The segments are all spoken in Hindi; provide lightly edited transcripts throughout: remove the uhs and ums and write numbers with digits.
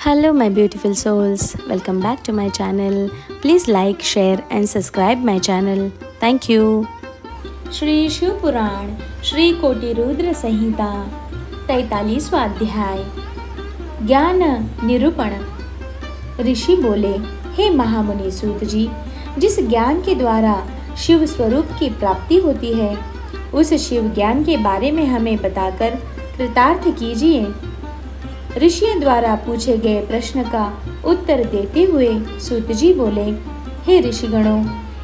Hello, my beautiful souls. Welcome back to my channel. Please like, share, and subscribe my channel. Thank you. Shri Shiv पुराण श्री कोटि रुद्र संहिता 43वां अध्याय ज्ञान निरूपण। ऋषि बोले, हे महामुनि सूत जी, जिस ज्ञान के द्वारा शिव स्वरूप की प्राप्ति होती है उस शिव ज्ञान के बारे में हमें बताकर कृतार्थ कीजिए। ऋषियों द्वारा पूछे गए प्रश्न का उत्तर देते हुए सूत जी बोले, हे ऋषिगणों,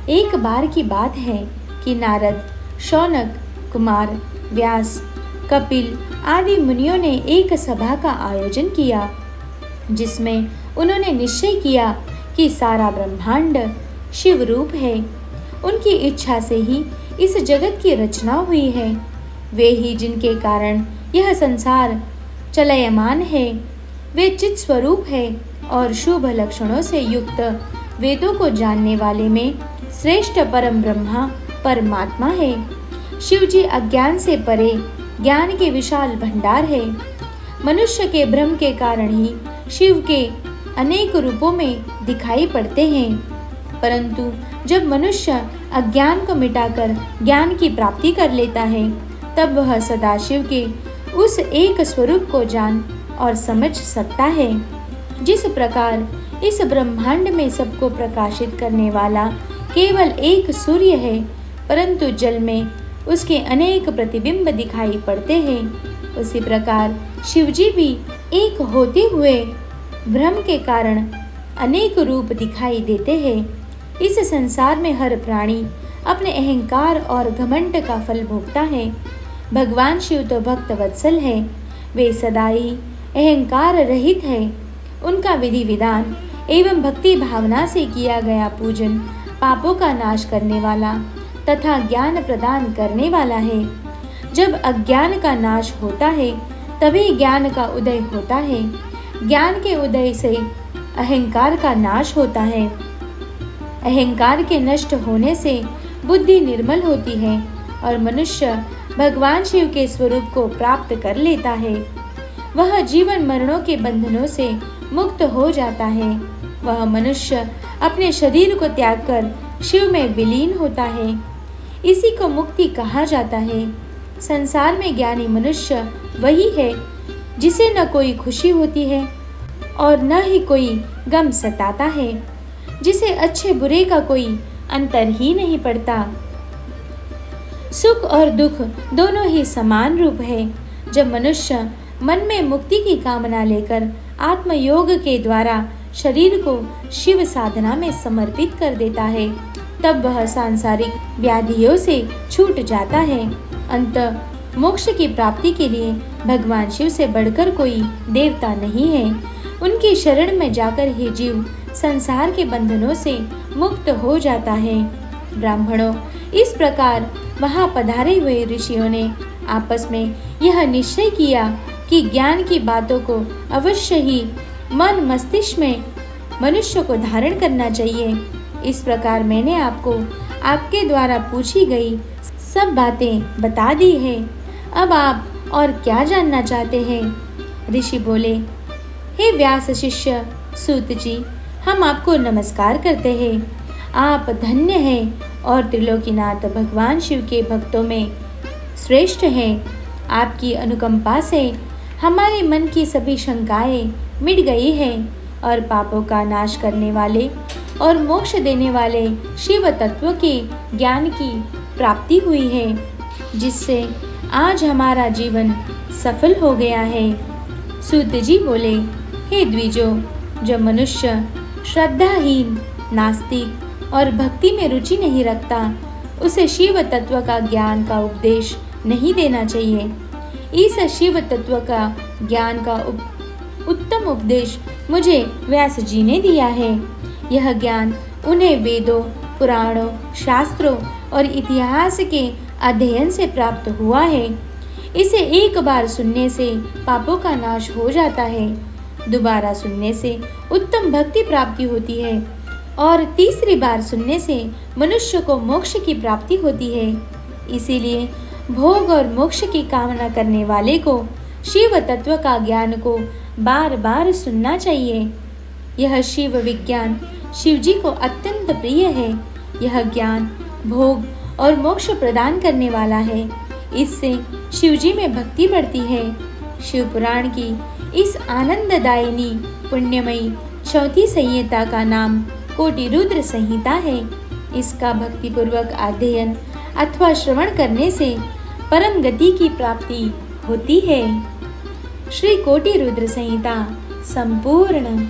एक बार की बात है कि नारद, शौनक, कुमार, व्यास, कपिल आदि मुनियों ने एक सभा का आयोजन किया जिसमें उन्होंने निश्चय किया कि सारा ब्रह्मांड शिव रूप है। उनकी इच्छा से ही इस जगत की रचना हुई है। वे ही जिनके कारण यह संसार चलयमान है। वे चित स्वरूप है और शुभ लक्षणों से युक्त वेदों को जानने वाले में श्रेष्ठ परम ब्रह्मा परमात्मा है। शिव जी अज्ञान से परे ज्ञान के विशाल भंडार है। मनुष्य के भ्रम के कारण ही शिव के अनेक रूपों में दिखाई पड़ते हैं, परंतु जब मनुष्य अज्ञान को मिटाकर ज्ञान की प्राप्ति कर लेता है तब वह सदाशिव के उस एक स्वरूप को जान और समझ सकता है। जिस प्रकार इस ब्रह्मांड में सबको प्रकाशित करने वाला केवल एक सूर्य है, परंतु जल में उसके अनेक प्रतिबिंब दिखाई पड़ते हैं, उसी प्रकार शिवजी भी एक होते हुए भ्रम के कारण अनेक रूप दिखाई देते हैं। इस संसार में हर प्राणी अपने अहंकार और घमंड का फल भोगता है। भगवान शिव तो भक्त वत्सल है, वे सदा ही अहंकार रहित है। उनका विधि विधान एवं भक्ति भावना से किया गया पूजन पापों का नाश करने वाला तथा ज्ञान प्रदान करने वाला है। जब अज्ञान का नाश होता है तभी ज्ञान का उदय होता है। ज्ञान के उदय से अहंकार का नाश होता है। अहंकार के नष्ट होने से बुद्धि निर्मल होती है और मनुष्य भगवान शिव के स्वरूप को प्राप्त कर लेता है। वह जीवन मरणों के बंधनों से मुक्त हो जाता है। वह मनुष्य अपने शरीर को त्याग कर शिव में विलीन होता है। इसी को मुक्ति कहा जाता है। संसार में ज्ञानी मनुष्य वही है जिसे न कोई खुशी होती है और न ही कोई गम सताता है, जिसे अच्छे बुरे का कोई अंतर ही नहीं पड़ता। सुख और दुख दोनों ही समान रूप है। जब मनुष्य मन में मुक्ति की कामना लेकर आत्मयोग के द्वारा शरीर को शिव साधना में समर्पित कर देता है तब वह सांसारिक व्याधियों से छूट जाता है। अंत मोक्ष की प्राप्ति के लिए भगवान शिव से बढ़कर कोई देवता नहीं है। उनकी शरण में जाकर ही जीव संसार के बंधनों से मुक्त हो जाता है। ब्राह्मणों, इस प्रकार वहां पधारे हुए ऋषियों ने आपस में यह निश्चय किया कि ज्ञान की बातों को अवश्य ही मन मस्तिष्क में मनुष्य को धारण करना चाहिए। इस प्रकार मैंने आपको आपके द्वारा पूछी गई सब बातें बता दी है। अब आप और क्या जानना चाहते हैं? ऋषि बोले, हे व्यास शिष्य सूत जी, हम आपको नमस्कार करते हैं। आप धन्य हैं और त्रिलोकीनाथ भगवान शिव के भक्तों में श्रेष्ठ हैं। आपकी अनुकंपा से हमारे मन की सभी शंकाएं मिट गई हैं और पापों का नाश करने वाले और मोक्ष देने वाले शिव तत्व के ज्ञान की प्राप्ति हुई है, जिससे आज हमारा जीवन सफल हो गया है। सूत जी बोले, हे द्विजो, जो मनुष्य श्रद्धाहीन, नास्तिक और भक्ति में रुचि नहीं रखता उसे शिव तत्व का ज्ञान का उपदेश नहीं देना चाहिए। इस शिव तत्व का ज्ञान का उत्तम उपदेश मुझे व्यास जी ने दिया है। यह ज्ञान उन्हें वेदों, पुराणों, शास्त्रों और इतिहास के अध्ययन से प्राप्त हुआ है। इसे एक बार सुनने से पापों का नाश हो जाता है, दोबारा सुनने से उत्तम भक्ति प्राप्ति होती है और तीसरी बार सुनने से मनुष्य को मोक्ष की प्राप्ति होती है। इसीलिए भोग और मोक्ष की कामना करने वाले को शिव तत्व का ज्ञान को बार बार सुनना चाहिए। यह शिव विज्ञान शिवजी को अत्यंत प्रिय है। यह ज्ञान, भोग और मोक्ष प्रदान करने वाला है। इससे शिवजी में भक्ति बढ़ती है। शिव पुराण की इस आनंददायिनी पुण्यमयी चौथी संहिता का नाम कोटि रुद्र संहिता है। इसका भक्तिपूर्वक अध्ययन अथवा श्रवण करने से परम गति की प्राप्ति होती है। श्री कोटि रुद्र संहिता संपूर्ण।